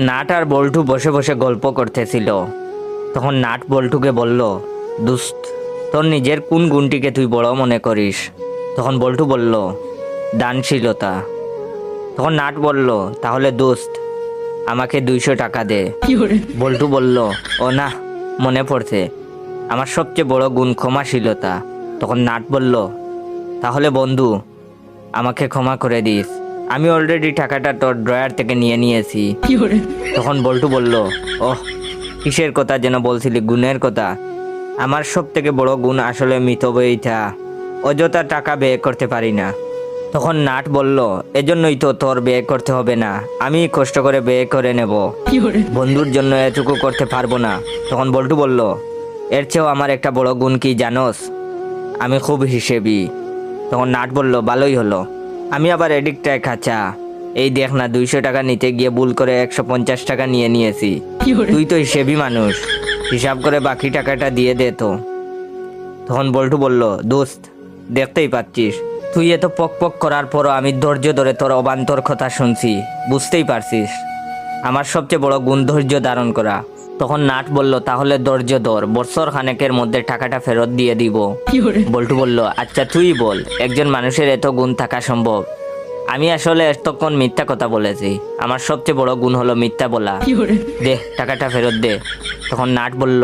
Nut আর বল্টু বসে বসে গল্প করতেছিল। তখন নাট বল্টুকে বলল, দোস্ত, তোর নিজের কোন গুণটিকে তুই বড় মনে করিস? তখন বল্টু বলল, দানশীলতা। তখন নাট বলল, তাহলে দোস্ত, আমাকে 200 টাকা দে। বল্টু বলল, ও না, মনে পড়ছে, আমার সবচেয়ে বড় গুণ ক্ষমাশীলতা। তখন নাট বলল, তাহলে বন্ধু, আমাকে ক্ষমা করে দিস, আমি অলরেডি টাকাটা তোর ড্রয়ার থেকে নিয়ে নিয়েছি। তখন বল্টু বলল, ওহ, কিসের কথা যেন বলছিলি? গুণের কথা? আমার সব থেকে বড় গুণ আসলে মিতব্যয়িতা, অযথা টাকা ব্যয় করতে পারি না। তখন নাট বলল, এজন্যই তো তোর ব্যয় করতে হবে না, আমি কষ্ট করে ব্যয় করে নেব, বন্ধুর জন্য এটুকু করতে পারবো না। তখন বল্টু বলল, এর চেয়েও আমার একটা বড় গুণ কি জানোস? আমি খুব হিসেবি। তখন নাট বলল, ভালোই হলো, আমি আবার এদিকটায় খাঁচা। এই দেখ না, 200 টাকা নিতে গিয়ে ভুল করে 150 টাকা নিয়ে নিয়েছি। তুই তো হিসেবি মানুষ, হিসাব করে বাকি টাকাটা দিয়ে দে তো। তখন বল্টু বলল, দোস্ত, দেখতেই পাচ্ছিস, তুই এত পক পক করার পরও আমি ধৈর্য ধরে তোর অবান্তর কথা শুনছি, বুঝতেই পারছিস আমার সবচেয়ে বড় গুণ ধৈর্য ধারণ করা। তখন নাট বলল, তাহলে ধৈর্য ধর, বছর খানেকের মধ্যে টাকাটা ফেরত দিয়ে দিব। বল্টু বলল, আচ্ছা তুই বল, একজন মানুষের এত গুণ থাকা সম্ভব? আমি আসলে এতক্ষণ মিথ্যা কথা বলেছি, আমার সবচেয়ে বড় গুণ হলো মিথ্যা বলা। দে টাকাটা ফেরত দে। তখন নাট বলল,